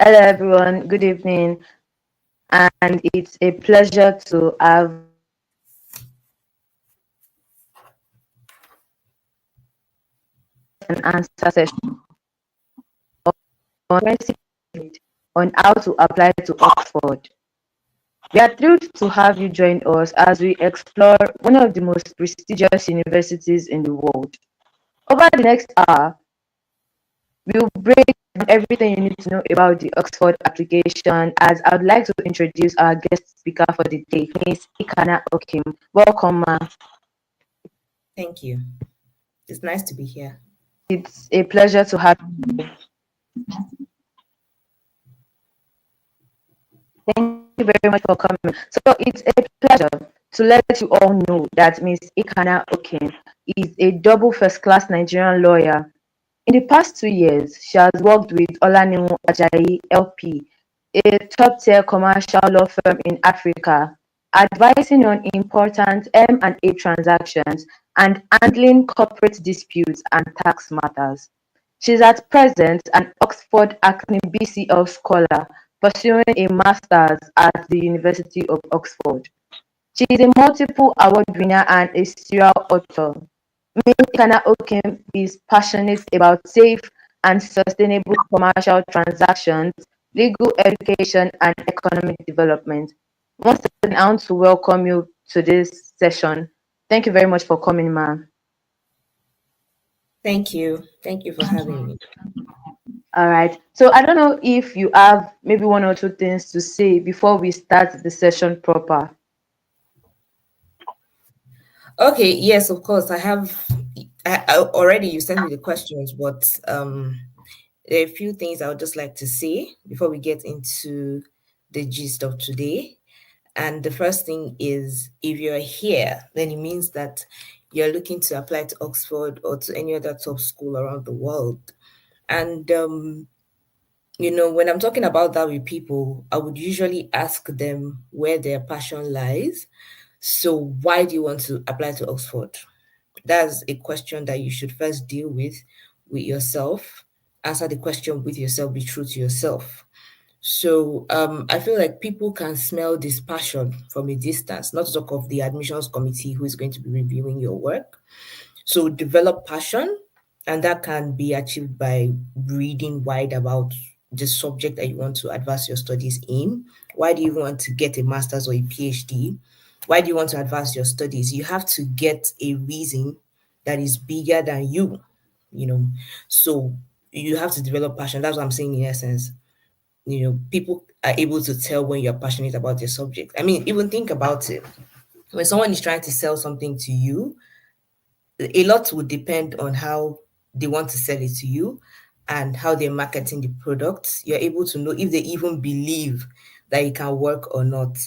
Hello, everyone. Good evening. And it's a pleasure to have an answer session on on how to apply to Oxford. We are thrilled to have you join us as we explore one of the most prestigious universities in the world. Over the next hour, we'll break down everything you need to know about the Oxford application. As I would like to introduce our guest speaker for the day, Miss Ikana Okim. Welcome, ma. Thank you. It's nice to be here. It's a pleasure to have you. Thank you very much for coming. So it's a pleasure to let you all know that Miss Ikana Okin is a double first-class Nigerian lawyer. In the past 2 years, she has worked with Olanimu Ajayi LP, a top-tier commercial law firm in Africa, advising on important M&A transactions and handling corporate disputes and tax matters. She is at present an Oxford BCL scholar pursuing a master's at the University of Oxford. She is a multiple award winner and a serial author. Kana Okim is passionate about safe and sustainable commercial transactions, legal education, and economic development. Once again, I want to welcome you to this session. Thank you very much for coming, ma'am. Thank you. Thank you for having me. All right. So I don't know if you have maybe one or two things to say before we start the session proper. Okay, yes, of course. Already you sent me the questions, but there are a few things I would just like to say before we get into the gist of today. And the first thing is if you're here, then it means that you're looking to apply to Oxford or to any other top school around the world. And when I'm talking about that with people, I would usually ask them where their passion lies. So, why do you want to apply to Oxford? That's a question that you should first deal with yourself. Answer the question with yourself, be true to yourself. So, I feel like people can smell this passion from a distance, not to talk of the admissions committee who is going to be reviewing your work. So develop passion, and that can be achieved by reading wide about the subject that you want to advance your studies in. Why do you want to get a master's or a PhD? Why do you want to advance your studies? You have to get a reason that is bigger than you know. So you have to develop passion. That's what I'm saying in essence. People are able to tell when you're passionate about your subject. I mean, even think about it. When someone is trying to sell something to you, a lot would depend on how they want to sell it to you and how they're marketing the product. You're able to know if they even believe that it can work or not.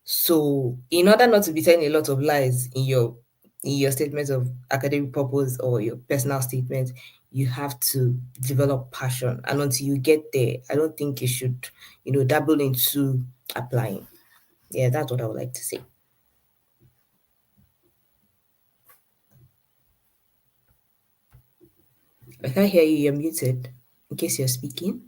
So, in order not to be telling a lot of lies in your statement of academic purpose or your personal statement, you have to develop passion. And until you get there, I don't think you should, dabble into applying. Yeah, that's what I would like to say. I can't hear you. You're muted. In case you're speaking.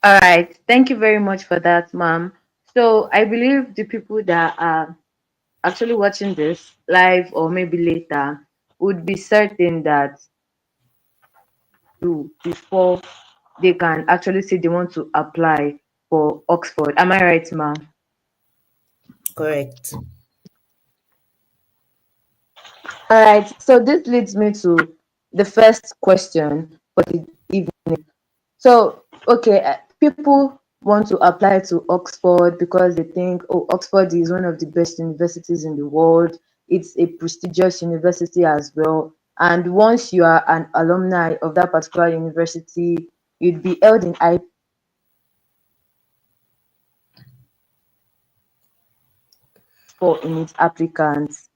All right. Thank you very much for that, ma'am. So I believe the people that are actually watching this live or maybe later would be certain that before they can actually say they want to apply for Oxford. Am I right, ma'am? Correct. All right. So this leads me to the first question for the evening. So, okay, people want to apply to Oxford because they think, oh, Oxford is one of the best universities in the world. It's a prestigious university as well. And once you are an alumni of that particular university, you'd be held in high for in its applicants.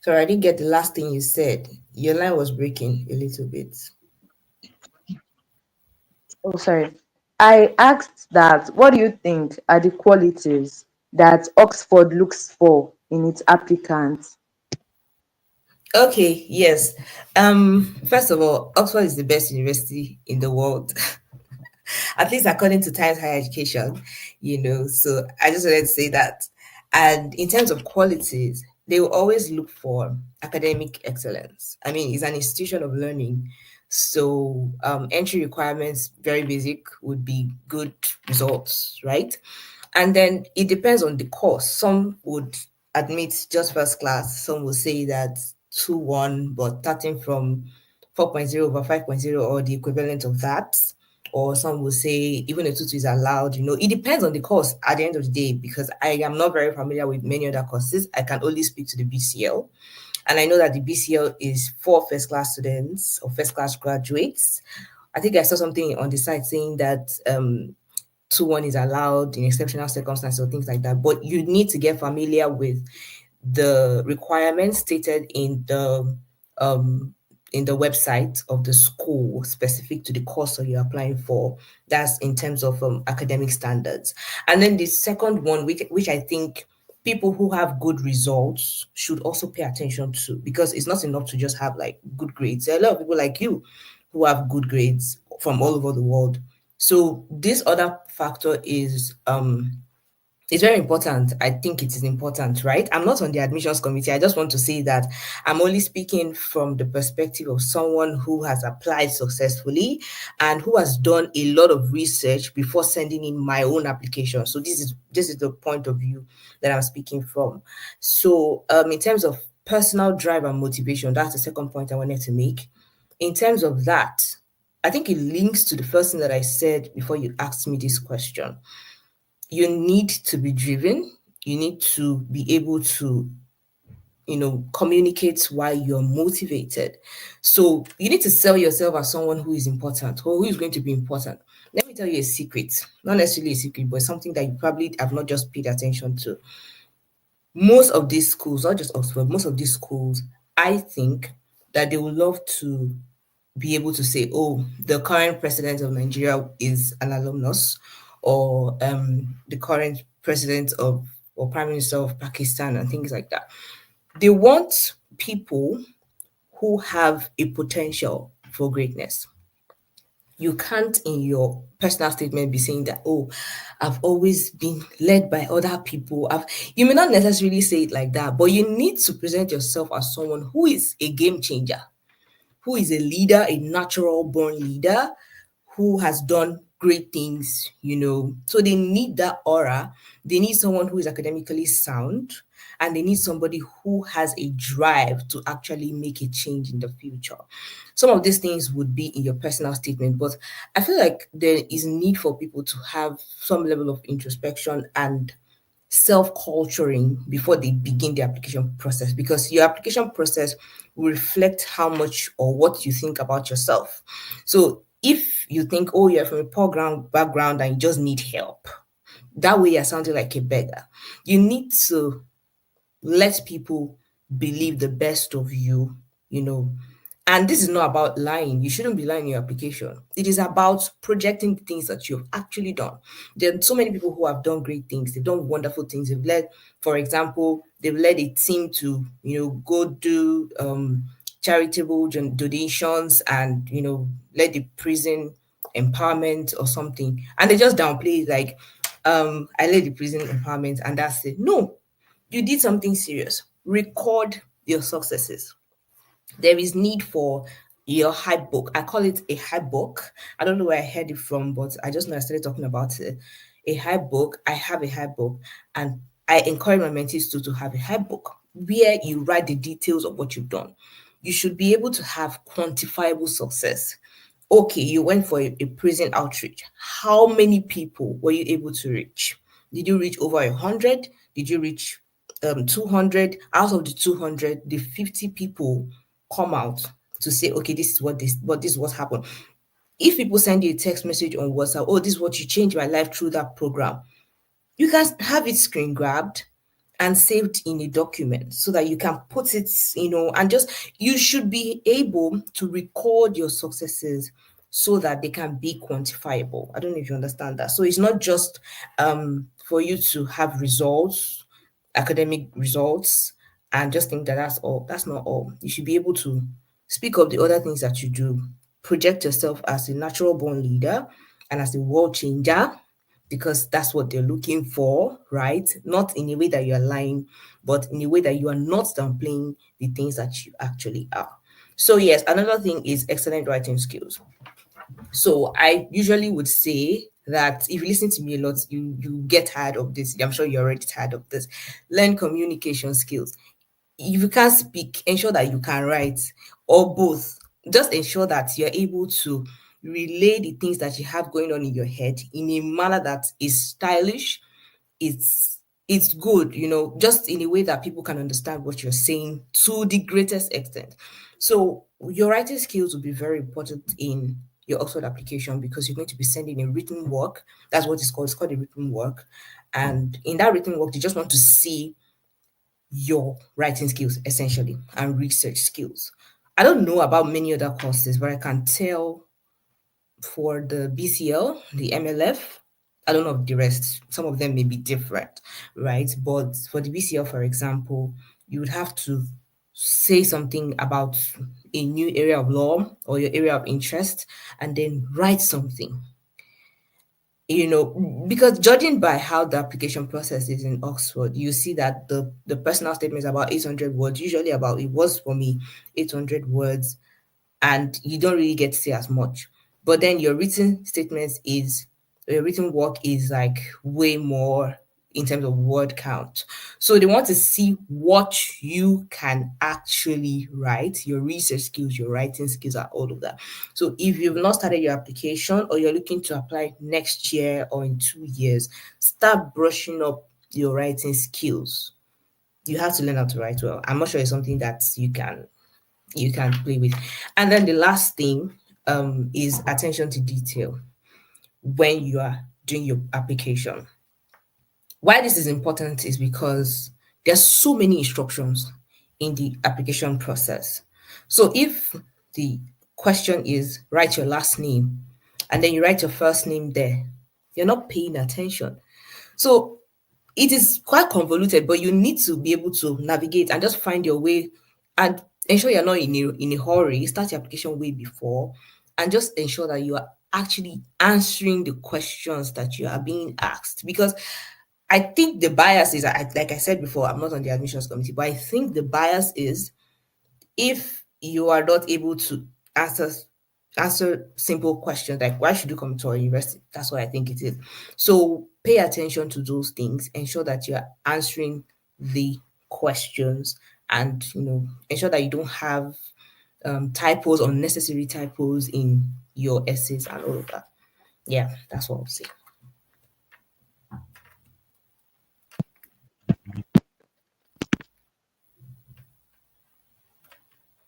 Sorry, I didn't get the last thing you said. Your line was breaking a little bit. Oh, sorry. I asked that, what do you think are the qualities that Oxford looks for in its applicants? Okay, yes. First of all, Oxford is the best university in the world, at least according to Times Higher Education, So I just wanted to say that. And in terms of qualities, they will always look for academic excellence. I mean, it's an institution of learning. So entry requirements, very basic, would be good results, right? And then it depends on the course. Some would admit just first class, some will say that 2-1, but starting from 4.0 over 5.0 or the equivalent of that, or some will say even a tutu is allowed. It depends on the course at the end of the day, because I am not very familiar with many other courses. I can only speak to the BCL. And I know that the BCL is for first class students or first class graduates. I think I saw something on the site saying that 2-1 is allowed in exceptional circumstances or things like that. But you need to get familiar with the requirements stated um in the website of the school specific to the course that you're applying for. That's in terms of academic standards. And then the second one, which I think people who have good results should also pay attention to, because it's not enough to just have like good grades. There are a lot of people like you who have good grades from all over the world. So this other factor is it's very important. I think it is important, right? I'm not on the admissions committee. I just want to say that I'm only speaking from the perspective of someone who has applied successfully and who has done a lot of research before sending in my own application. So this is the point of view that I'm speaking from. So in terms of personal drive and motivation, that's the second point I wanted to make. In terms of that, I think it links to the first thing that I said before you asked me this question. You need to be driven. You need to be able to, communicate why you're motivated. So you need to sell yourself as someone who is important or who is going to be important. Let me tell you a secret, not necessarily a secret, but something that you probably have not just paid attention to. Most of these schools, not just Oxford, most of these schools, I think that they would love to be able to say, oh, the current president of Nigeria is an alumnus, or the current president of or prime minister of Pakistan, and things like that. They want people who have a potential for greatness. You can't, in your personal statement, be saying that, oh, I've always been led by other people. You may not necessarily say it like that, but you need to present yourself as someone who is a game changer, who is a leader, a natural born leader, who has done great things, So they need that aura. They need someone who is academically sound, and they need somebody who has a drive to actually make a change in the future. Some of these things would be in your personal statement, but I feel like there is need for people to have some level of introspection and self-culturing before they begin the application process, because your application process will reflect how much or what you think about yourself. So if you think, oh, you're from a poor background and you just need help, that way you're sounding like a beggar. You need to let people believe the best of you, you know. And this is not about lying. You shouldn't be lying in your application. It is about projecting the things that you've actually done. There are so many people who have done great things. They've done wonderful things. They've led, for example, they've led a team to, go do charitable donations, and, led the prison empowerment or something. And they just downplay it like, I led the prison empowerment and that's it. No, you did something serious. Record your successes. There is need for your hype book. I call it a hype book. I don't know where I heard it from, but I just know I started talking about it. A hype book. I have a hype book, and I encourage my mentees to have a hype book where you write the details of what you've done. You should be able to have quantifiable success. Okay, you went for a prison outreach. How many people were you able to reach? Did you reach over 100? Did you reach 200? Out of the 200, the 50 people come out to say, okay, this is what happened. If people send you a text message on WhatsApp, oh, this is what you changed my life through that program, you can have it screen grabbed and saved in a document so that you can put it, and just, you should be able to record your successes so that they can be quantifiable. I don't know if you understand that. So it's not just for you to have results, academic results, and just think that that's all. That's not all. You should be able to speak of the other things that you do, project yourself as a natural born leader and as a world changer, because that's what they're looking for, right? Not in a way that you're lying, but in a way that you are not downplaying the things that you actually are. So, yes, another thing is excellent writing skills. So I usually would say that if you listen to me a lot, you get tired of this. I'm sure you're already tired of this. Learn communication skills. If you can't speak, ensure that you can write, or both. Just ensure that you're able to relay the things that you have going on in your head in a manner that is stylish, it's good, just in a way that people can understand what you're saying to the greatest extent. So your writing skills will be very important in your Oxford application, because you're going to be sending a written work. That's what it's called a written work. And in that written work, they just want to see your writing skills essentially, and research skills. I don't know about many other courses, but I can tell for the BCL, the MLF, I don't know the rest. Some of them may be different, right? But for the BCL, for example, you would have to say something about a new area of law or your area of interest, and then write something. Because judging by how the application process is in Oxford, you see that the personal statement is about 800 words, usually about, it was for me, 800 words, and you don't really get to say as much. But then your written work is like way more in terms of word count. So they want to see what you can actually write, your research skills, your writing skills, and all of that. So if you've not started your application, or you're looking to apply next year or in 2 years, start brushing up your writing skills. You have to learn how to write well. I'm not sure it's something that you can play with. And then the last thing is attention to detail when you are doing your application. Why this is important is because there's so many instructions in the application process. So if the question is write your last name, and then you write your first name there, you're not paying attention. So it is quite convoluted, but you need to be able to navigate and just find your way, and ensure you're not in a hurry. Start your application way before, and just ensure that you are actually answering the questions that you are being asked. Because I think the bias is, like I said before, I'm not on the admissions committee, but I think the bias is, if you are not able to answer simple questions like why should you come to our university, that's what I think it is. So pay attention to those things, ensure that you're answering the questions, and ensure that you don't have typos, unnecessary typos in your essays and all of that. Yeah, that's what I'll say.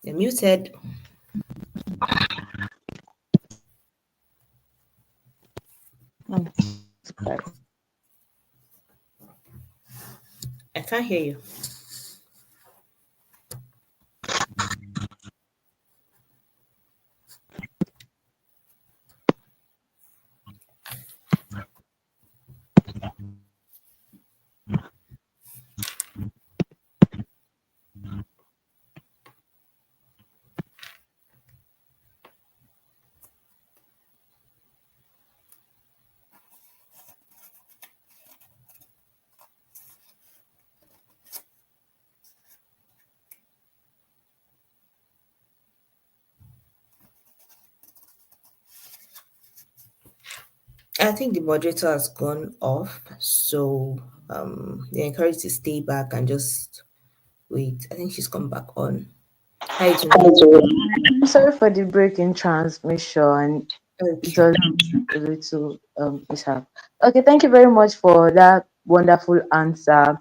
You're muted. Right. I can't hear you. I think the moderator has gone off, so they're encouraged to stay back and just wait. I think she's come back on. Hi, Tunde. I'm sorry for the break in transmission. It Okay. was a little mishap. Okay, thank you very much for that wonderful answer.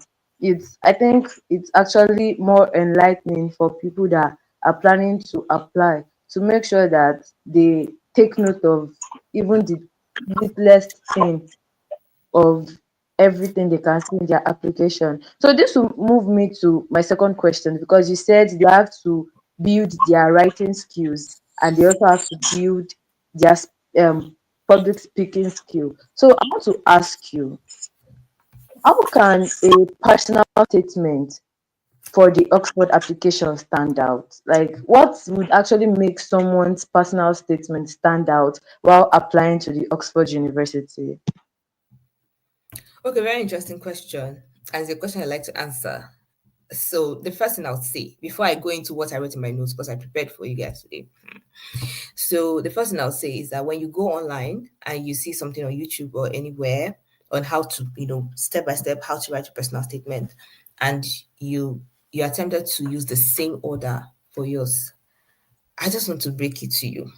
I think it's actually more enlightening for people that are planning to apply, to make sure that they take note of even the littlest thing of everything they can see in their application. So this will move me to my second question, because you said they have to build their writing skills, and they also have to build their public speaking skill. So I want to ask you, how can a personal statement for the Oxford application stand out? Like, what would actually make someone's personal statement stand out while applying to the Oxford University? Okay, very interesting question. And it's a question I like to answer. So the first thing I would say before I go into what I wrote in my notes, because I prepared for you guys today. So the first thing I'll say is that when you go online and you see something on YouTube or anywhere on how to, step by step, how to write a personal statement, and you attempted to use the same order for yours, I just want to break it to you.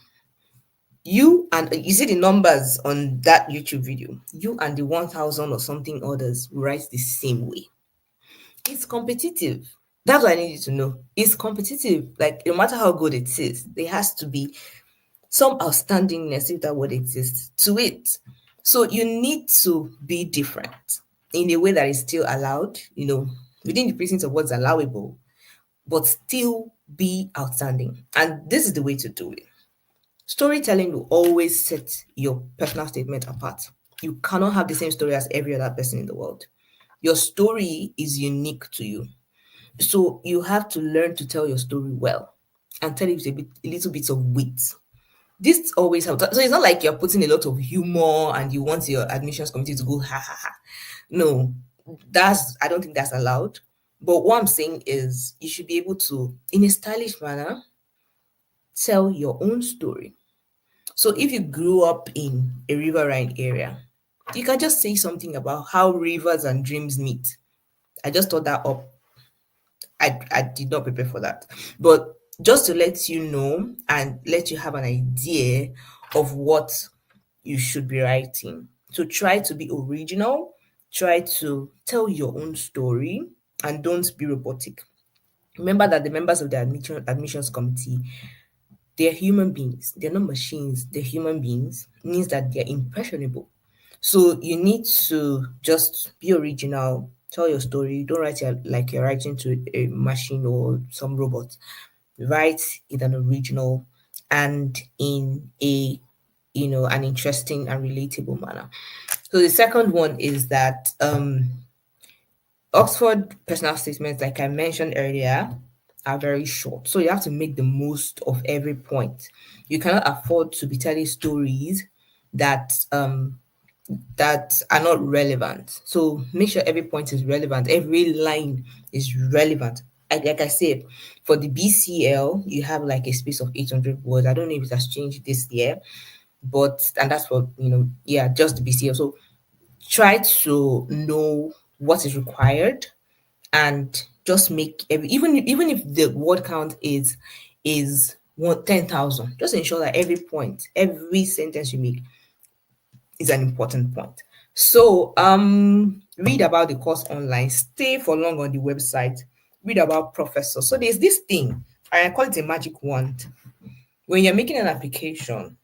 You see the numbers on that YouTube video, you and the 1,000 or something others will write the same way. It's competitive. That's what I need you to know. It's competitive. Like, no matter how good it is, there has to be some outstandingness, if that word exists, to it. So you need to be different in a way that is still allowed, within the precincts of what's allowable, but still be outstanding. And this is the way to do it. Storytelling will always set your personal statement apart. You cannot have the same story as every other person in the world. Your story is unique to you. So you have to learn to tell your story well and tell it with a little bit of wit. This always helps. So it's not like you're putting a lot of humor and you want your admissions committee to go ha ha ha. No, I don't think that's allowed. But what I'm saying is you should be able to, in a stylish manner, tell your own story. So if you grew up in a riverine area, you can just say something about how rivers and dreams meet. I just thought that up. I did not prepare for that. But just to let you know and let you have an idea of what you should be writing. So try to be original, try to tell your own story, and don't be robotic. Remember that the members of the admissions committee, they're human beings. They're not machines. They're human beings. It means that they're impressionable. So you need to just be original, tell your story. Don't write it like you're writing to a machine or some robot. Write in an original and in a an interesting and relatable manner. So the second one is that Oxford personal statements, like I mentioned earlier, are very short. So you have to make the most of every point. You cannot afford to be telling stories that are not relevant. So make sure every point is relevant, every line is relevant. Like I said, for the BCL, you have like a space of 800 words. I don't know if it has changed this year, but and that's for yeah, just the BCL. So try to know what is required and just make even if the word count is 10,000, just ensure that every point, every sentence you make is an important point. So read about the course online, stay for long on the website, read about professors. So there's this thing, I call it a magic wand. When you're making an application,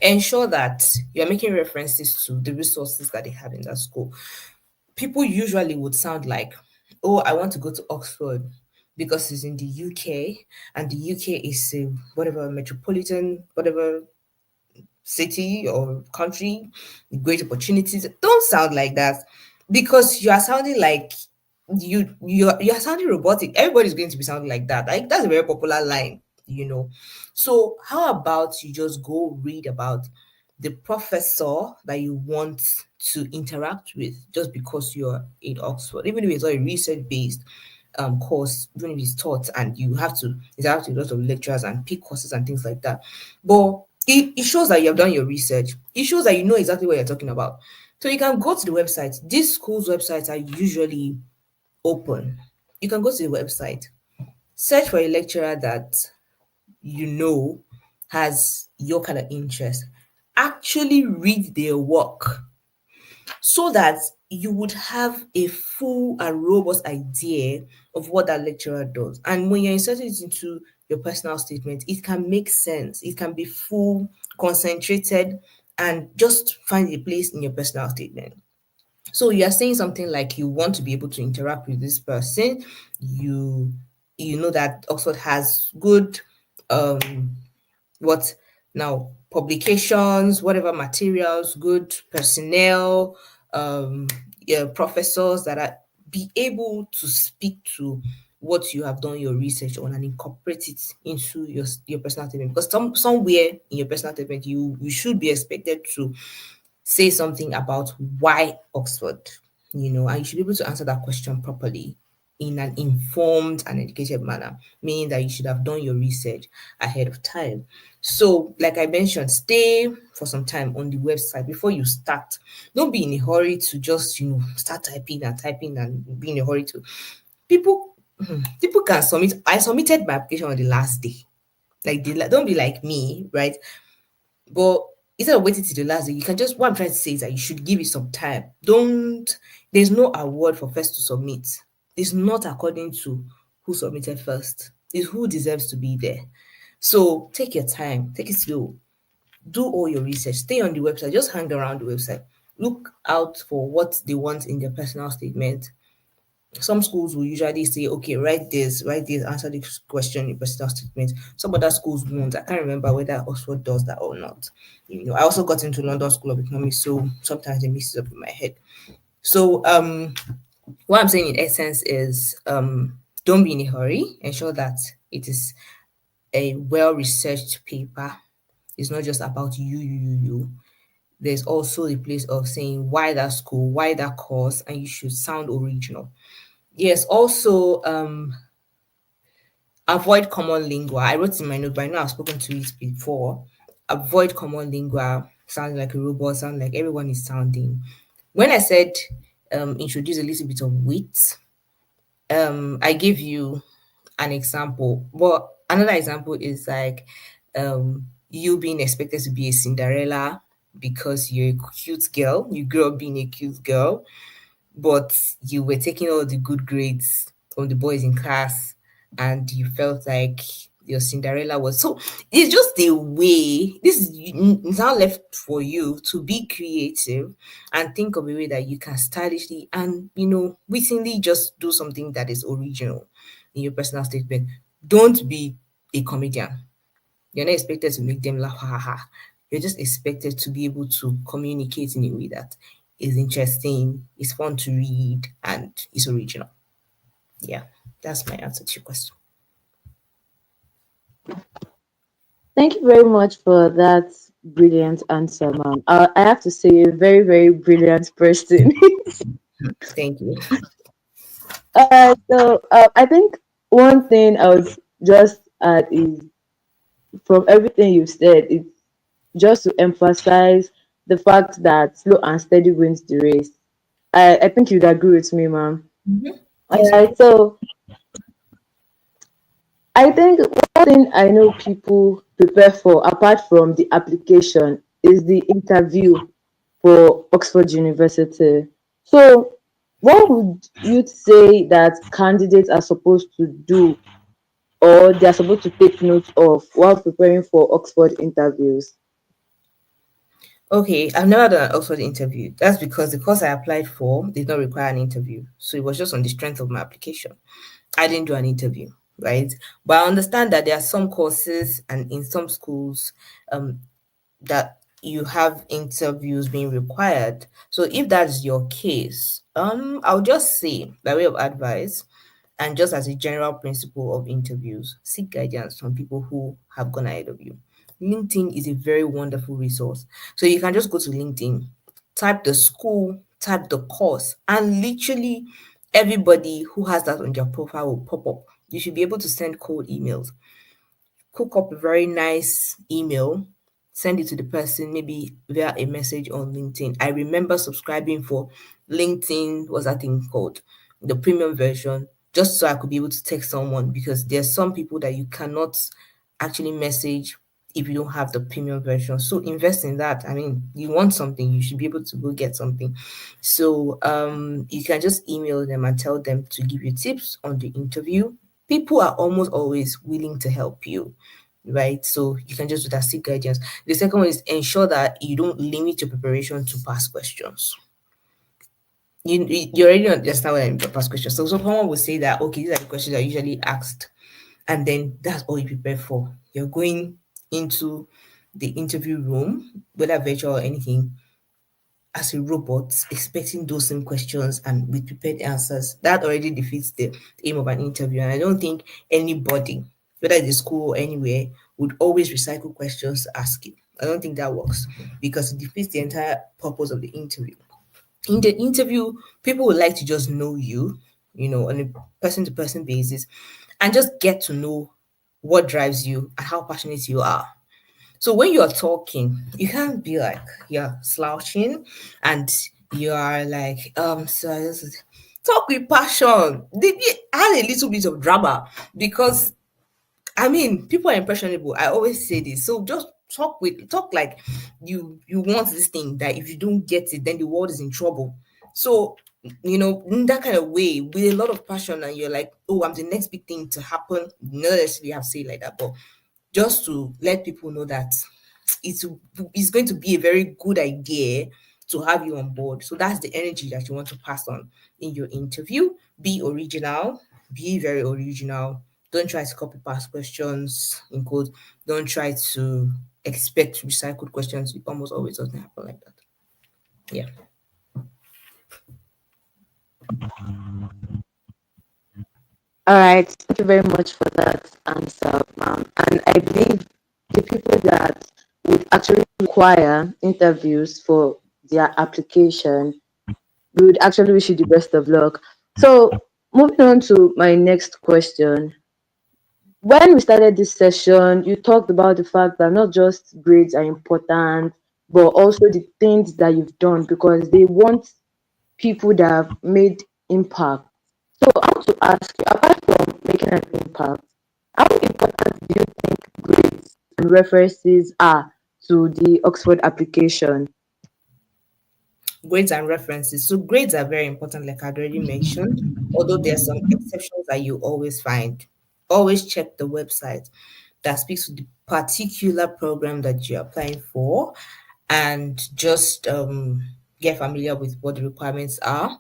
ensure that you're making references to the resources that they have in that school. People usually would sound like, oh, I want to go to Oxford because it's in the UK and the UK is a whatever metropolitan, whatever city or country, great opportunities. Don't sound like that because you are sounding like you're sounding robotic. Everybody's going to be sounding like that. Like that's a very popular line. So how about you just go read about the professor that you want to interact with just because you're in Oxford, even if it's not a research based course, even if it's taught and you have to interact with a lot of lecturers and pick courses and things like that. But it shows that you have done your research. It shows that you know exactly what you're talking about. So you can go to the website. These schools' websites are usually open. You can go to the website, search for a lecturer that you know has your kind of interest. Actually read their work so that you would have a full and robust idea of what that lecturer does. And when you're inserting it into your personal statement, it can make sense. It can be full, concentrated, and just find a place in your personal statement. So you are saying something like you want to be able to interact with this person. You know that Oxford has good what now publications, whatever materials, good personnel, yeah, professors that are be able to speak to what you have done your research on and incorporate it into your personal statement, because somewhere in your personal statement you should be expected to say something about why Oxford, and you should be able to answer that question properly in an informed and educated manner, meaning that you should have done your research ahead of time. So, like I mentioned, stay for some time on the website before you start. Don't be in a hurry to just, start typing and be in a hurry to. People, people can submit. I submitted my application on the last day. Don't be like me, right? But instead of waiting till the last day, you can just, what I'm trying to say is that you should give it some time. There's no award for first to submit. It's not according to who submitted first. It's who deserves to be there. So take your time, take it slow, do all your research, stay on the website, just hang around the website. Look out for what they want in their personal statement. Some schools will usually say, okay, write this, answer this question in personal statement. Some other schools won't. I can't remember whether Oxford does that or not. I also got into London School of Economics, so sometimes it mixes up in my head. So what I'm saying in essence is don't be in a hurry. Ensure that it is a well-researched paper. It's not just about you. There's also the place of saying why that school, why that course, and you should sound original. Yes, also avoid common lingua. I wrote in my note, but I know I've spoken to it before. Avoid common lingua, sounding like a robot, sound like everyone is sounding. When I said introduce a little bit of wit, I gave you an example. But another example is like you being expected to be a Cinderella because you're a cute girl. You grew up being a cute girl, but you were taking all the good grades from the boys in class and you felt like your Cinderella was so. It's just a way. It's now left for you to be creative and think of a way that you can stylishly and wittingly just do something that is original in your personal statement. Don't be a comedian. You're not expected to make them laugh, ha ha ha. You're just expected to be able to communicate in a way that is interesting, is fun to read, and is original. Yeah, that's my answer to your question. Thank you very much for that brilliant answer, ma'am. I have to say, you're a very, very brilliant person. Thank you. I think one thing I would just add is from everything you've said, it's just to emphasize the fact that slow and steady wins the race. I think you'd agree with me, ma'am. All Yes, right, ma'am. so I think one thing I know people prepare for, apart from the application, is the interview for Oxford University. So, what would you say that candidates are supposed to do or they are supposed to take note of while preparing for Oxford interviews? Okay, I've never done an Oxford interview. That's because the course I applied for did not require an interview. So it was just on the strength of my application. I didn't do an interview, right? But I understand that there are some courses and in some schools um, that you have interviews being required. So if that's your case, I'll just say by way of advice and just as a general principle of interviews, seek guidance from people who have gone ahead of you. LinkedIn is a very wonderful resource. So you can just go to LinkedIn, type the school, type the course, and literally everybody who has that on their profile will pop up. You should be able to send cold emails, cook up a very nice email, send it to the person maybe via a message on LinkedIn. I remember subscribing for LinkedIn, what's that thing called? The premium version, just so I could be able to text someone because there's some people that you cannot actually message if you don't have the premium version. So invest in that. I mean, you want something, you should be able to go get something. So you can just email them and tell them to give you tips on the interview. People are almost always willing to help you, right? So you can just do that, seek guidance. The second one is ensure that you don't limit your preparation to past questions. You already understand what I mean by past questions. So someone will say that, okay, these are the questions I usually asked, and then that's all you prepare for. You're going into the interview room, whether virtual or anything, as a robot expecting those same questions and with prepared answers. That already defeats the aim of an interview. And I don't think anybody, whether it's school or anywhere, would always recycle questions to ask you. I don't think that works because it defeats the entire purpose of the interview. In the interview, people would like to just know you, on a person to person basis, and just get to know what drives you and how passionate you are. So when you're talking, you can't be like you're slouching and you are like, so I just talk with passion. They add a little bit of drama because I mean, people are impressionable. I always say this. So just talk like you want this thing that if you don't get it, then the world is in trouble. So in that kind of way, with a lot of passion, and you're like, oh, I'm the next big thing to happen. Not necessarily have to say it like that, but just to let people know that it's it's going to be a very good idea to have you on board. So that's the energy that you want to pass on in your interview. Be original, be very original. Don't try to copy past questions in code. Don't try to expect recycled questions. It almost always doesn't happen like that. Yeah. All right, thank you very much for that answer, ma'am. And I believe the people that would actually require interviews for their application, we would actually wish you the best of luck. So, moving on to my next question. When we started this session, you talked about the fact that not just grades are important, but also the things that you've done because they want people that have made impact. So I want to ask you, apart from making an impact, how important do you think grades and references are to the Oxford application? Grades and references. So grades are very important, like I'd already mentioned, although there are some exceptions that you always find. Always check the website that speaks to the particular program that you're applying for and just get familiar with what the requirements are.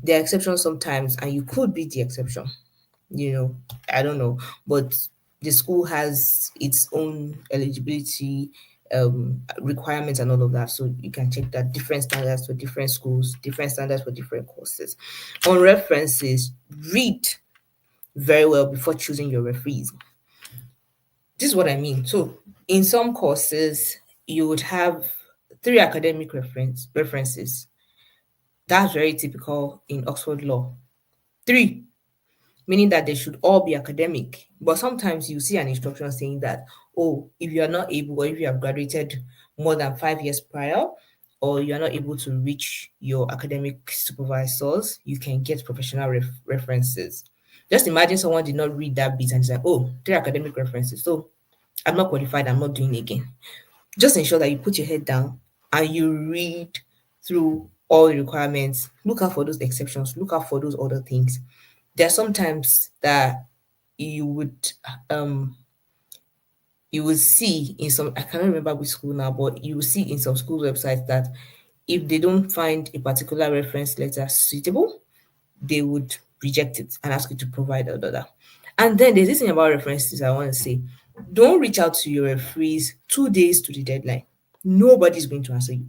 There are exceptions sometimes, and you could be the exception. you know, I don't know, but the school has its own eligibility requirements and all of that. So you can check that different standards for different schools, different standards for different courses. On references, read very well before choosing your referees. This is what I mean. So in some courses, you would have three academic references. That's very typical in Oxford law. Three, meaning that they should all be academic. But sometimes you see an instruction saying that, oh, if you are not able, or if you have graduated more than 5 years prior, or you are not able to reach your academic supervisors, you can get professional references. Just imagine someone did not read that bit and say, oh, three academic references. So I'm not qualified, I'm not doing it again. Just ensure that you put your head down and you read through all the requirements. Look out for those exceptions, look out for those other things. There are sometimes that you would um you will see in some, I cannot remember which school now, but you will see in some school websites that if they don't find a particular reference letter suitable, they would reject it and ask you to provide another. And then there's this thing about references I want to say. Don't reach out to your referees 2 days to the deadline. Nobody's going to answer you.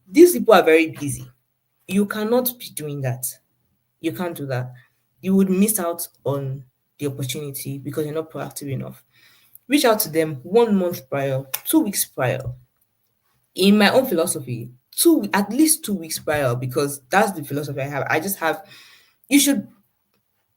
These people are very busy. You cannot be doing that. You can't do that. You would miss out on the opportunity because you're not proactive enough. Reach out to them 1 month prior, 2 weeks prior. In my own philosophy, at least 2 weeks prior, because that's the philosophy I have. I just have, you should,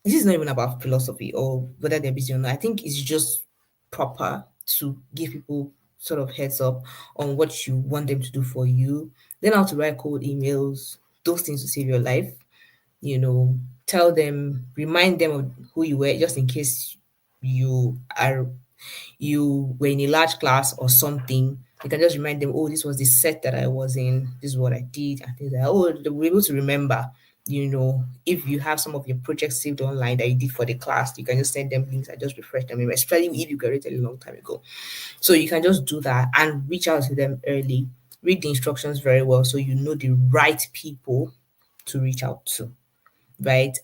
this is not even about philosophy or whether they're busy or not. I think it's just proper to give people sort of heads up on what you want them to do for you. Then how to write cold emails, those things to save your life. Tell them, remind them of who you were, just in case you are you were in a large class or something. You can just remind them, oh, this was the set that I was in, this is what I did, and things like that. Oh, they'll be able to remember. If you have some of your projects saved online that you did for the class, you can just send them links and just refresh them, especially if you graduated a long time ago. So you can just do that and reach out to them early. Read the instructions very well so you know the right people to reach out to, right?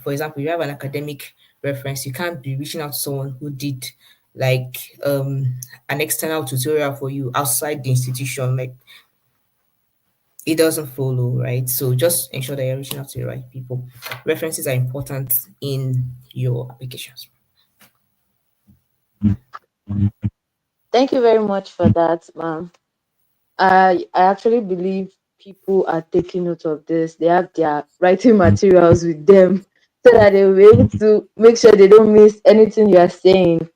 For example, you have an academic reference, you can't be reaching out to someone who did like an external tutorial for you outside the institution. Like it doesn't follow, right? So just ensure that you're reaching out to the right people. References are important in your applications. Thank you very much for that, ma'am. I actually believe people are taking note of this. They have their writing materials with them so that they will be able to make sure they don't miss anything you are saying.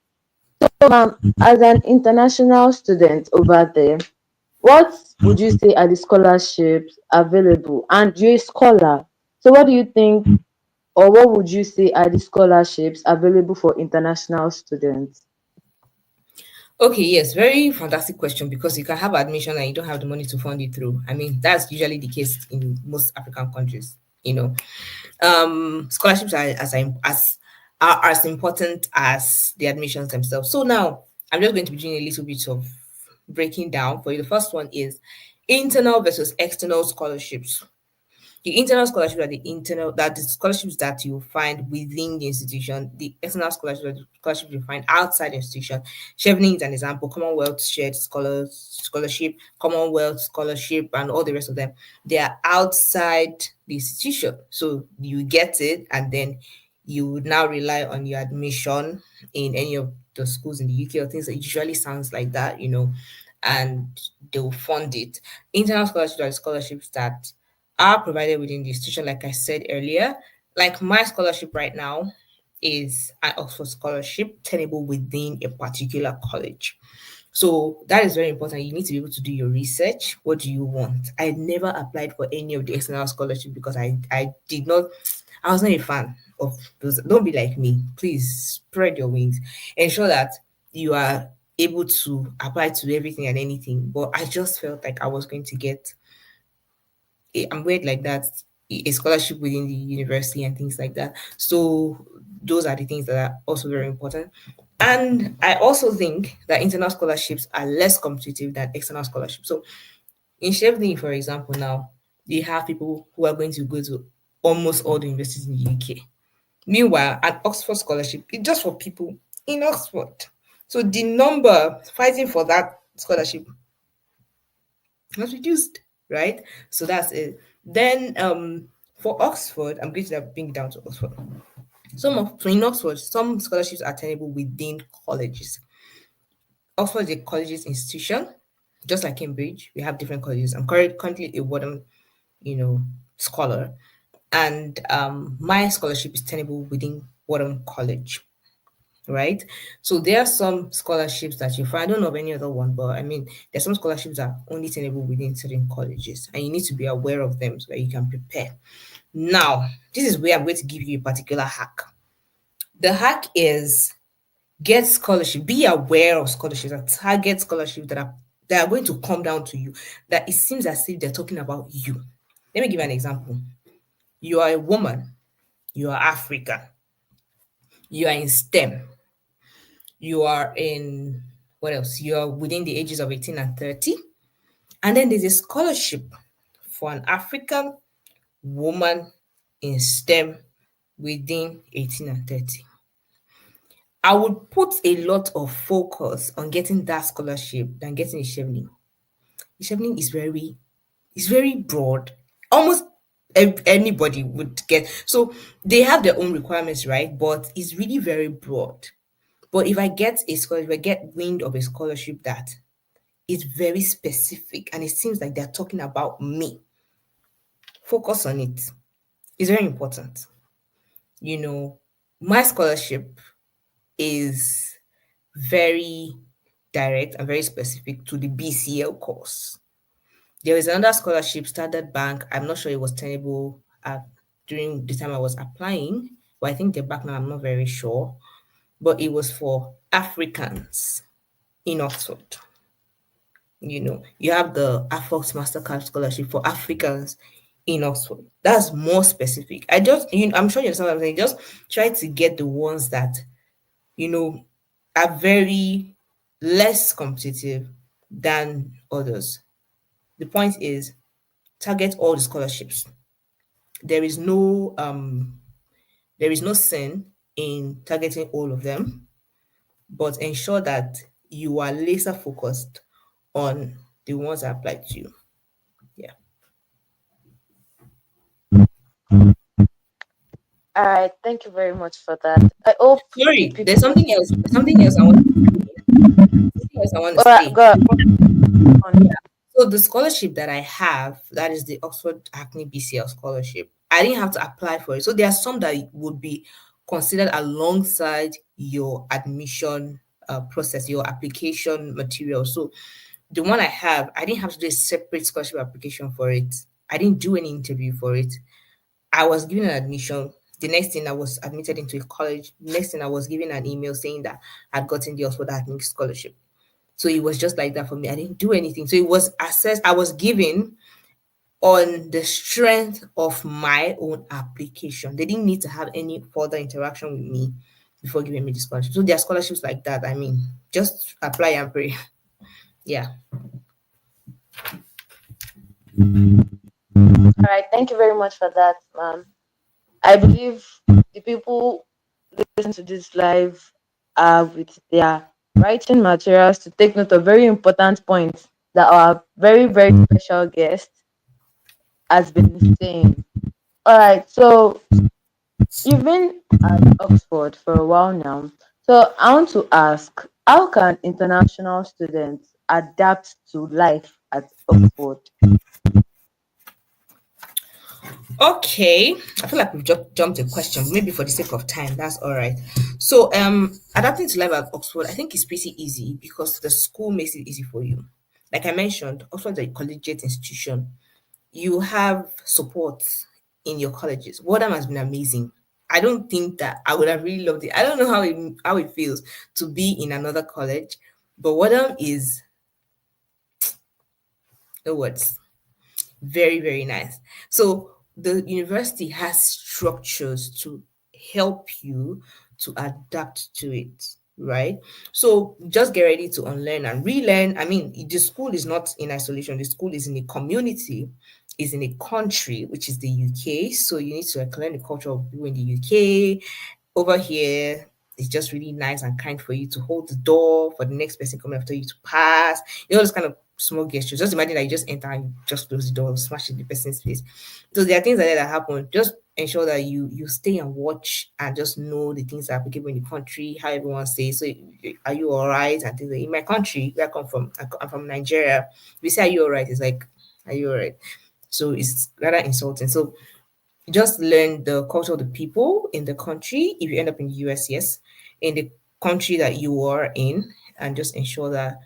So, ma'am, as an international student over there, what would you say are the scholarships available? And you're a scholar. So, what do you think, or what would you say are the scholarships available for international students? Okay, yes, very fantastic question because you can have admission and you don't have the money to fund it through. I mean, that's usually the case in most African countries. You know, scholarships are as important as the admissions themselves. So now I'm just going to be doing a little bit of breaking down for you. The first one is internal versus external scholarships. The internal scholarships are the scholarships that you find within the institution. The external scholarships are the scholarships you find outside the institution. Chevening is an example, Commonwealth Shared Scholarship, Commonwealth Scholarship, and all the rest of them. They are outside the institution. So you get it, and then you would now rely on your admission in any of the schools in the UK or things that usually sounds like that, and they'll fund it. Internal scholarships are scholarships that are provided within the institution, like I said earlier. Like my scholarship right now is an Oxford scholarship tenable within a particular college. So that is very important. You need to be able to do your research. What do you want? I never applied for any of the external scholarship because I did not, I was not a fan of those. Don't be like me. Please spread your wings. Ensure that you are able to apply to everything and anything. But I just felt like I was going to get I'm weird like that, a scholarship within the university and things like that. So those are the things that are also very important. And I also think that internal scholarships are less competitive than external scholarships. So in Chevening, for example, now you have people who are going to go to almost all the universities in the UK. Meanwhile, an Oxford scholarship is just for people in Oxford. So the number fighting for that scholarship was reduced, right? So that's it. Then for Oxford, I'm going to bring it down to Oxford. So in Oxford, some scholarships are attainable within colleges. Oxford is a colleges institution, just like Cambridge. We have different colleges. I'm currently a Wadham, scholar, and my scholarship is tenable within Wadham College, right? So there are some scholarships that you find. I don't know of any other one, but I mean, there's some scholarships that are only tenable within certain colleges, and you need to be aware of them so that you can prepare. Now, this is where I'm going to give you a particular hack. The hack is get scholarship. Be aware of scholarships and target scholarships that are going to come down to you. That it seems as if they're talking about you. Let me give you an example. You are a woman. You are African. You are in STEM. You are in what else? You are within the ages of 18 and 30. And then there's a scholarship for an African woman in STEM within 18 and 30. I would put a lot of focus on getting that scholarship than getting a Chevening. The Chevening is very broad. Almost anybody would get. So they have their own requirements, right? But it's really very broad. But if I get a scholarship, I get wind of a scholarship that is very specific and it seems like they're talking about me, focus on it. It's very important. You know, my scholarship is very direct and very specific to the BCL course. There is another scholarship, Standard Bank. I'm not sure it was tenable during the time I was applying, but I think they're back now. I'm not very sure. But it was for Africans in Oxford. You have the AFOX Mastercard scholarship for Africans in Oxford. That's more specific. I'm sure you understand what I'm saying. Just try to get the ones that, you know, are very less competitive than others. The point is target all the scholarships. There is no sin in targeting all of them, but ensure that you are laser focused on the ones that apply to you. Yeah. All right, thank you very much for that. I hope the Sorry, there's people something else. listening. There's something else I want to say. Something else I want to All right, say. go on. Yeah. So the scholarship that I have, that is the Oxford Hackney BCL scholarship. I didn't have to apply for it. So there are some that would be considered alongside your admission process, your application material. So the one I have, I didn't have to do a separate scholarship application for it. I didn't do any interview for it. I was given an admission. The next thing I was admitted into a college. The next thing I was given an email saying that I'd gotten the Oxford Hackney scholarship. So it was just like that for me. I didn't do anything. So it was assessed, I was given on the strength of my own application. They didn't need to have any further interaction with me before giving me the scholarship. So there are scholarships like that. I mean, just apply and pray. Yeah. All right, thank you very much for that, ma'am. I believe the people listen to this live are with their writing materials to take note of very important points that our very, very special guest has been saying. All right, so you've been at Oxford for a while now. So I want to ask, how can international students adapt to life at Oxford? Okay. I feel like we've jumped a question, maybe for the sake of time. That's all right. So, adapting to life at Oxford, I think is pretty easy because the school makes it easy for you. Like I mentioned, Oxford is a collegiate institution. You have support in your colleges. Wordham has been amazing. I don't think that I would have really loved it. I don't know how it feels to be in another college, but Wordham is no words. Very, very nice. So the university has structures to help you to adapt to it, right? So just get ready to unlearn and relearn. I mean, the school is not in isolation, the school is in a community, is in a country, which is the UK. So you need to like, learn the culture of people in the UK. Over here, it's just really nice and kind for you to hold the door for the next person coming after you to pass. You know, those kind of small gestures. Just imagine that you just enter and you just close the door, smash in the person's face. So there are things like that that happen. Just ensure that you stay and watch and just know the things that are applicable in the country, how everyone says. So are you all right? And things like in my country, where I come from, I'm from Nigeria. If we say are you all right, it's like, are you all right? So it's rather insulting. So just learn the culture of the people in the country. If you end up in the US, yes, in the country that you are in, and just ensure that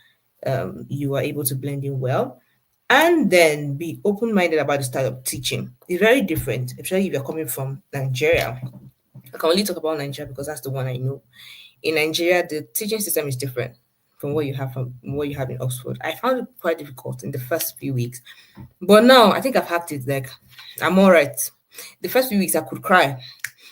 you are able to blend in well. And then be open minded about the style of teaching. It's very different, especially if you're coming from Nigeria. I can only talk about Nigeria because that's the one I know. In Nigeria, the teaching system is different from what you have in Oxford. I found it quite difficult in the first few weeks, but now I think I've hacked it. Like I'm all right. The first few weeks I could cry.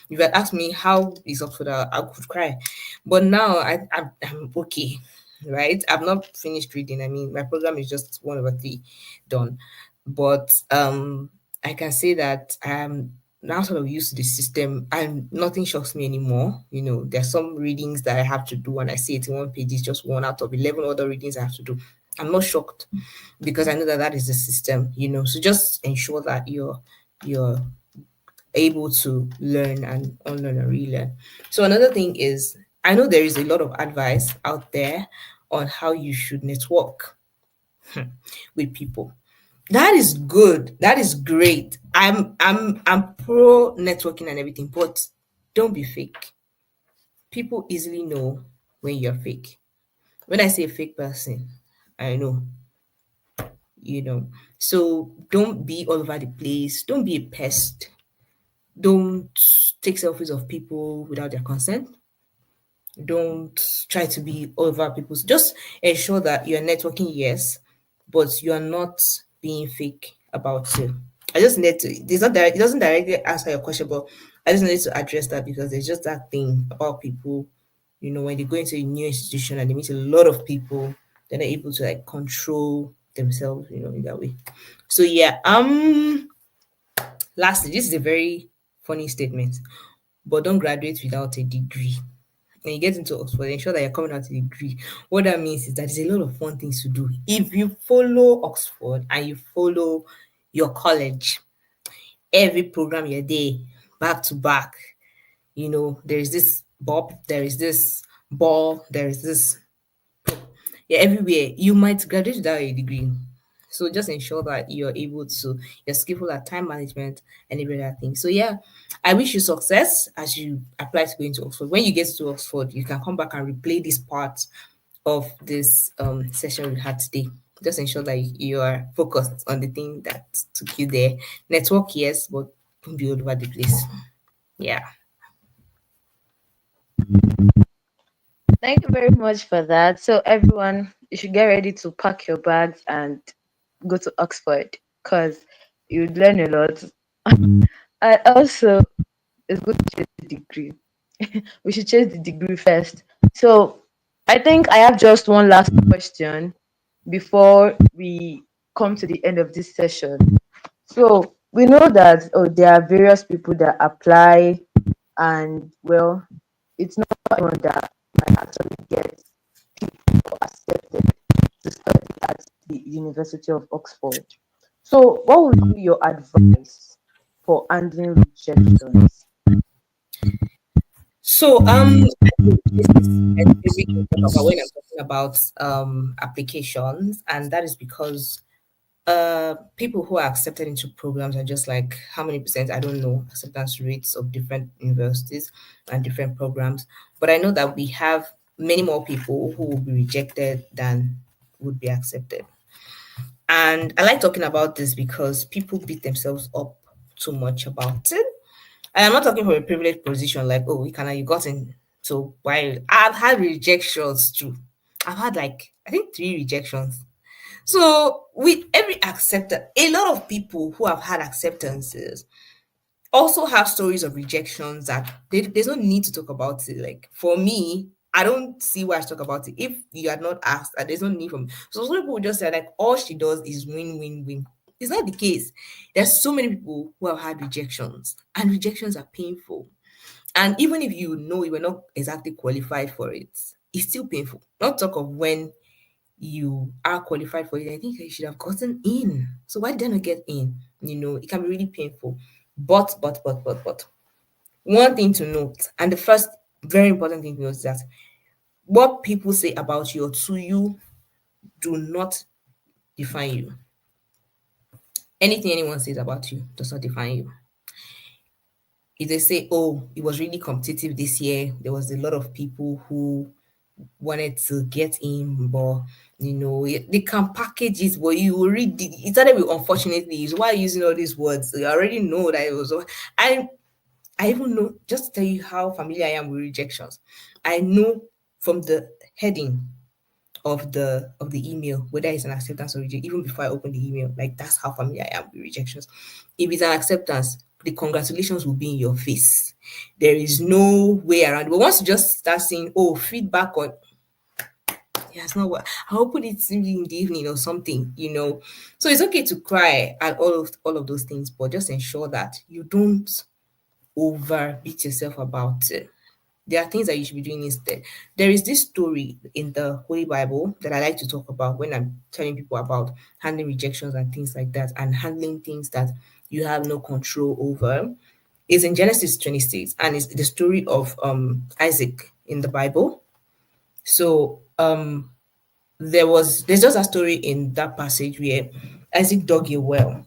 If you had asked me how is Oxford, I could cry. But now I'm okay, right? I've not finished reading. I mean, my program is just 1/3 done. But I can say that I'm now sort of used to the system and nothing shocks me anymore. You know, there's some readings that I have to do and I see it in one page, it's just one out of 11 other readings I have to do. I'm not shocked because I know that that is the system, you know. So just ensure that you're able to learn and unlearn and relearn. So another thing is I know there is a lot of advice out there on how you should network with people. That is good. That is great. I'm pro networking and everything, but don't be fake. People easily know when you're fake. When I say fake person, I know, you know. So don't be all over the place. Don't be a pest. Don't take selfies of people without their consent. Don't try to be over people's. Just ensure that you're networking, yes, but you are not being fake about it. I just need to. It's not direct. It doesn't directly answer your question, but I just need to address that because there's just that thing about people. You know, when they go into a new institution and they meet a lot of people, they're not able to like control themselves. You know, in that way. So yeah. Lastly, this is a very funny statement, but don't graduate without a degree. When you get into Oxford, ensure that you're coming out with a degree. What that means is that there's a lot of fun things to do. If you follow Oxford and you follow your college, every program you're there, back to back. There is this bob, there is this ball, there is this, yeah, everywhere. You might graduate without a degree. So just ensure that you're skillful at time management and every other thing. So yeah, I wish you success as you apply to go into Oxford. When you get to Oxford, you can come back and replay this part of this session we had today. Just ensure that you are focused on the thing that took you there. Network, yes, but don't be all over the place. Yeah. Thank you very much for that. So everyone, you should get ready to pack your bags and go to Oxford because you'd learn a lot. And also, it's good to chase the degree. We should chase the degree first. So I think I have just one last question before we come to the end of this session. So we know that there are various people that apply, and well, it's not everyone that might actually get accepted to study at the University of Oxford. So, what would be your advice for handling rejections? So I think this is a we can talk about when I'm talking about applications, and that is because people who are accepted into programs are just like how many percent, I don't know, acceptance rates of different universities and different programs, but I know that we have many more people who will be rejected than would be accepted. And I like talking about this because people beat themselves up too much about it. And I'm not talking from a privileged position, like, oh, we can you got in. So while I've had rejections too. I've had like I think 3 rejections. So with every acceptance, a lot of people who have had acceptances also have stories of rejections that there's no need to talk about it. Like for me, I don't see why I should talk about it. If you are not asked, and there's no need for me. So some people will just say like all she does is win, win, win. It's not the case. There's so many people who have had rejections, and rejections are painful. And even if you know you were not exactly qualified for it, it's still painful. Not talk of when you are qualified for it. I think you should have gotten in. So why did I not get in? It can be really painful. But one thing to note, and the first very important thing to note is that what people say about you or to you do not define you. Anything anyone says about you does not define you. If they say, oh, it was really competitive this year, there was a lot of people who wanted to get in, but they can package it, but you will read it started with unfortunately is why using all these words. You already know that it was. I even know, just to tell you how familiar I am with rejections. I know from the heading of the email whether it's an acceptance or rejection, even before I open the email. Like that's how familiar I am with rejections. If it's an acceptance, the congratulations will be in your face. There is no way around it. But once you just start saying, oh, feedback on, yeah, it's not what I'll put it maybe in the evening or something. So it's okay to cry at all of those things, but just ensure that you don't over beat yourself about it. There are things that you should be doing instead. There is this story in the Holy Bible that I like to talk about when I'm telling people about handling rejections and things like that, and handling things that you have no control over. Is in Genesis 26, and it's the story of Isaac in the Bible. So there's just a story in that passage where Isaac dug a well,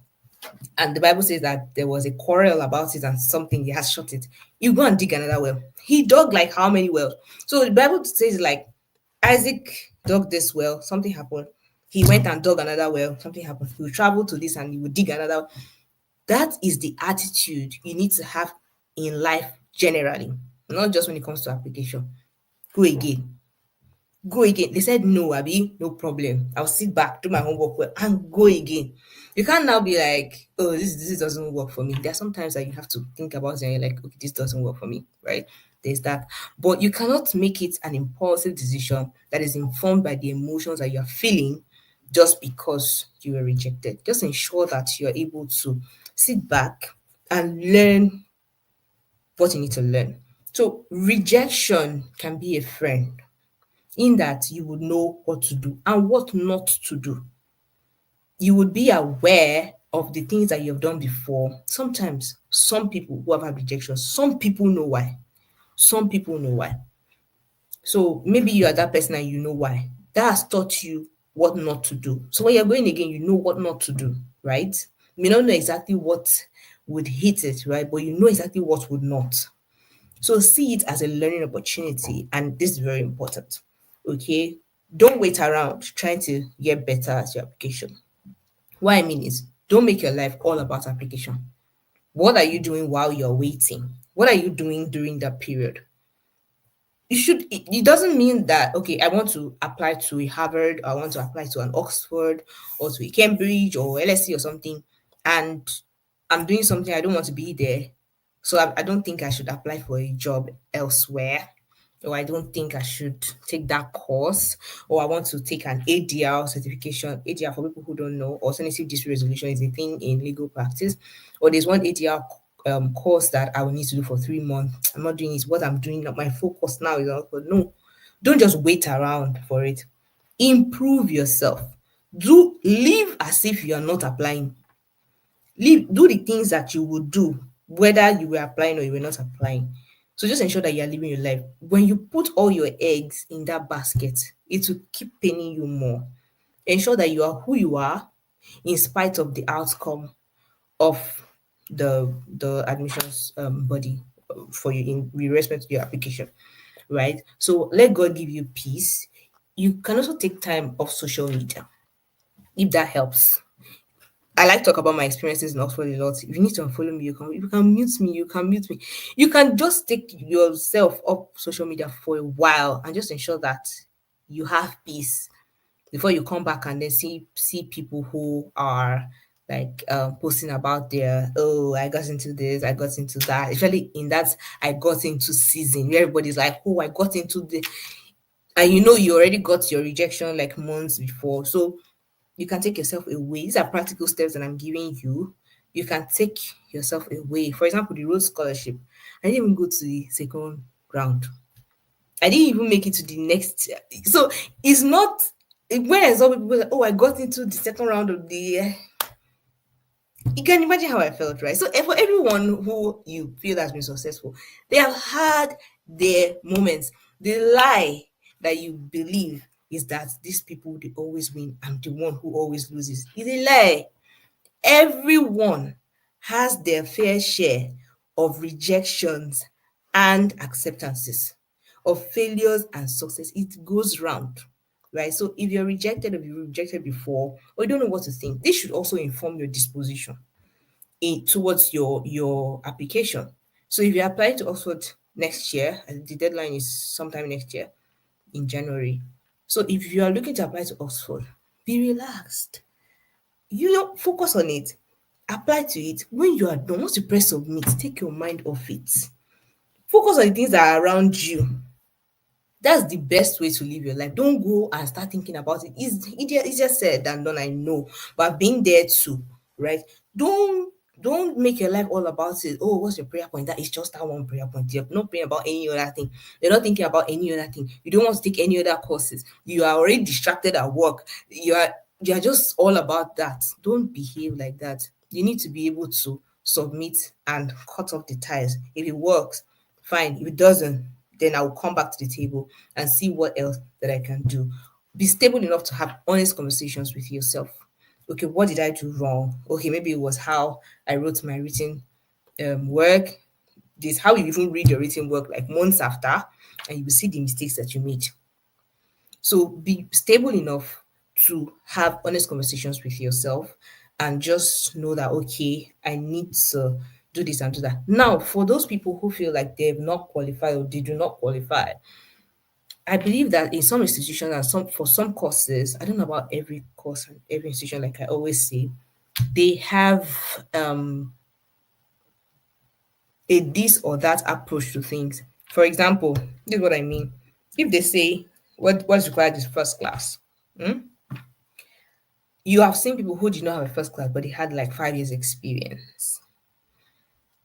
and the Bible says that there was a quarrel about it and something he has shut it. You go and dig another well. He dug like how many wells? So the Bible says like Isaac dug this well, something happened. He went and dug another well, something happened. He would travel to this and he would dig another. That is the attitude you need to have in life generally, not just when it comes to application. Go again. Go again. They said no, Abby, no problem. I'll sit back, do my homework well, and go again. You can't now be like, oh, this doesn't work for me. There are sometimes that you have to think about it and you're like, okay, this doesn't work for me, right? There's that. But you cannot make it an impulsive decision that is informed by the emotions that you're feeling just because you were rejected. Just ensure that you're able to sit back and learn what you need to learn. So rejection can be a friend in that you would know what to do and what not to do. You would be aware of the things that you've done before. Sometimes some people who have had rejection, some people know why. Some people know why. So maybe you are that person and you know why. That has taught you what not to do. So when you're going again, you know what not to do, right? You may not know exactly what would hit it, right? But you know exactly what would not. So see it as a learning opportunity, and this is very important. Okay, don't wait around trying to get better at your application. What I mean is, don't make your life all about application. What are you doing while you're waiting? What are you doing during that period? You should, it doesn't mean that, okay, I want to apply to a Harvard, I want to apply to an Oxford or to a Cambridge or LSE or something, and I'm doing something I don't want to be there, so I don't think I should apply for a job elsewhere, or I don't think I should take that course, or I want to take an ADR certification. ADR, for people who don't know, alternative dispute resolution, is a thing in legal practice. Or there's one ADR course that I will need to do for 3 months. I'm not doing it. What I'm doing, my focus now is on, but no, don't just wait around for it. Improve yourself. Do live as if you are not applying. Live, do the things that you would do whether you were applying or you were not applying. So just ensure that you are living your life. When you put all your eggs in that basket, it will keep paining you more. Ensure that you are who you are in spite of the outcome of the admissions body for you in with respect to your application, right? So let God give you peace. You can also take time off social media if that helps. I like to talk about my experiences in Oxford a lot. If you need to unfollow me, you can mute me, you can mute me. You can just take yourself off social media for a while and just ensure that you have peace before you come back and then see people who are like posting about their, oh, I got into this, I got into that, especially in that I got into season where everybody's like, oh, I got into the, and you know you already got your rejection like months before. So you can take yourself away. These are practical steps that I'm giving you. You can take yourself away. For example, the Rhodes Scholarship. I didn't even go to the second round. I didn't even make it to the next. So it's not, when I saw people like, oh, I got into the second round of the, you can imagine how I felt, right? So for everyone who you feel has been successful, they have had their moments. The lie that you believe is that these people they always win. I'm the one who always loses. Is a lie. Everyone has their fair share of rejections and acceptances, of failures and success. It goes round, right? So if you're rejected or you were rejected before, or you don't know what to think, this should also inform your disposition in towards your application. So if you apply to Oxford next year, and the deadline is sometime next year in January. So if you are looking to apply to Oxford, be relaxed. You know, focus on it. Apply to it. When you are done, once you press submit, take your mind off it. Focus on the things that are around you. That's the best way to live your life. Don't go and start thinking about it. It's easier said than done, I know. But I've been there too, right? Don't make your life all about it. Oh, what's your prayer point? That is just that one prayer point. You're not praying about any other thing. You're not thinking about any other thing. You don't want to take any other courses. You are already distracted at work. You're just all about that. Don't behave like that. You need to be able to submit and cut off the ties. If it works, fine. If it doesn't, then I'll come back to the table and see what else that I can do. Be stable enough to have honest conversations with yourself. Okay, what did I do wrong? Okay, maybe it was how I wrote my written work. This how you even read your written work like months after, and you will see the mistakes that you made. So be stable enough to have honest conversations with yourself and just know that, okay, I need to do this and do that. Now, for those people who feel like they've not qualified or they do not qualify, I believe that in some institutions and some for some courses, I don't know about every course and every institution, like I always say, they have a this or that approach to things. For example, this is what I mean. If they say what's required is first class, you have seen people who did not have a first class, but they had like 5 years experience.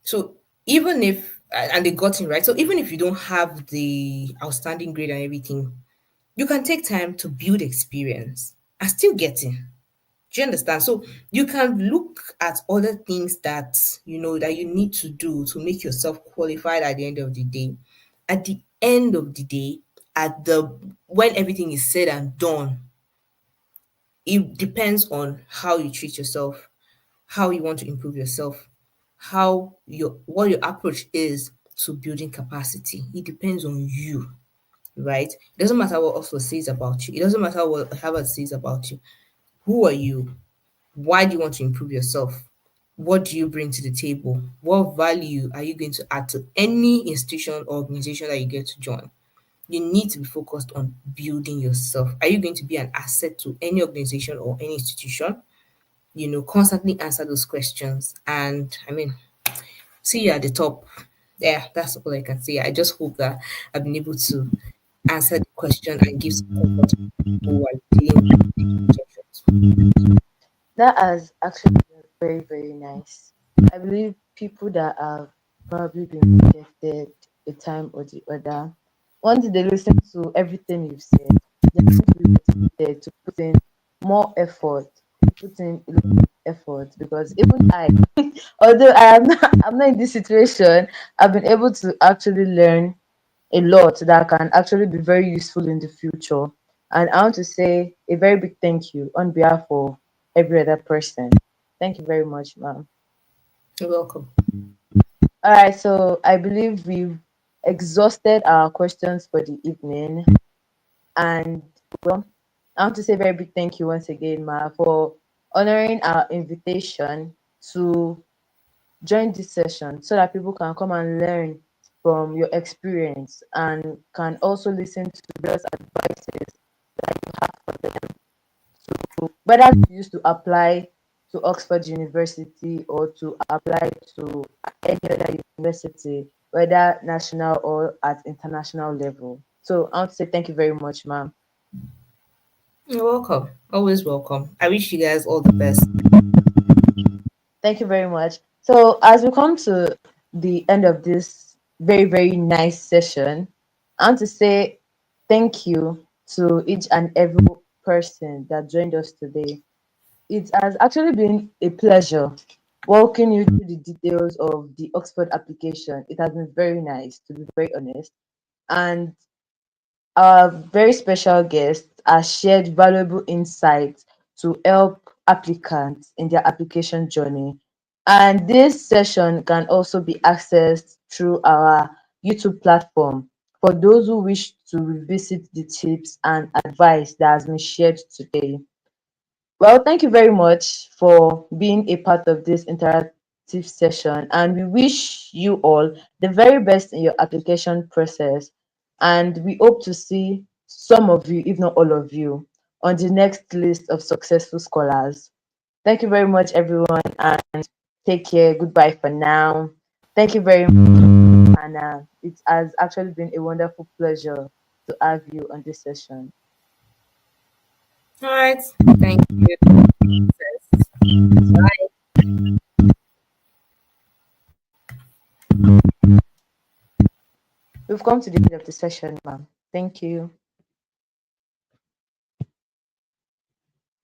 So even if and they got it right. So even if you don't have the outstanding grade and everything, you can take time to build experience and still get in. Do you understand? So you can look at other things that you know that you need to do to make yourself qualified at the end of the day at the end of the day, at the when everything is said and done, it depends on how you treat yourself, how you want to improve yourself, how your what your approach is to building capacity. It depends on you, right? It doesn't matter what Oxford says about you. It doesn't matter what Harvard says about you. Who are you? Why do you want to improve yourself? What do you bring to the table? What value are you going to add to any institution or organization that you get to join? You need to be focused on building yourself. Are you going to be an asset to any organization or any institution? Constantly answer those questions. And I mean, see you at the top. Yeah, that's all I can say. I just hope that I've been able to answer the question and give some comfort to people who are dealing with rejections. That has actually been very, very nice. I believe people that have probably been rejected a time or the other, once they listen to everything you've said, they're going to be motivated to put in more effort, to put in a lot of effort. Because even I, although I'm not in this situation, I've been able to actually learn a lot that can actually be very useful in the future. And I want to say a very big thank you on behalf of every other person. Thank you very much, ma'am. You're welcome. All right, so I believe we've exhausted our questions for the evening. And well, I want to say a very big thank you once again, Ma, for honoring our invitation to join this session so that people can come and learn from your experience and can also listen to various advices that you have for them, whether you used to apply to Oxford University or to apply to any other university, whether national or at international level. So I want to say thank you very much, ma'am. You're welcome. Always welcome. I wish you guys all the best. Thank you very much. So, as we come to the end of this very, very nice session, I want to say thank you to each and every person that joined us today. It has actually been a pleasure walking you through the details of the Oxford application. It has been very nice, to be very honest. And our very special guest has shared valuable insights to help applicants in their application journey. And this session can also be accessed through our YouTube platform for those who wish to revisit the tips and advice that has been shared today. Well, thank you very much for being a part of this interactive session, and we wish you all the very best in your application process. And we hope to see some of you, if not all of you, on the next list of successful scholars. Thank you very much, everyone, and take care. Goodbye for now. Thank you very much, Hannah. It has actually been a wonderful pleasure to have you on this session. All right. Thank you. Bye. We've come to the end of the session, ma'am. Thank you.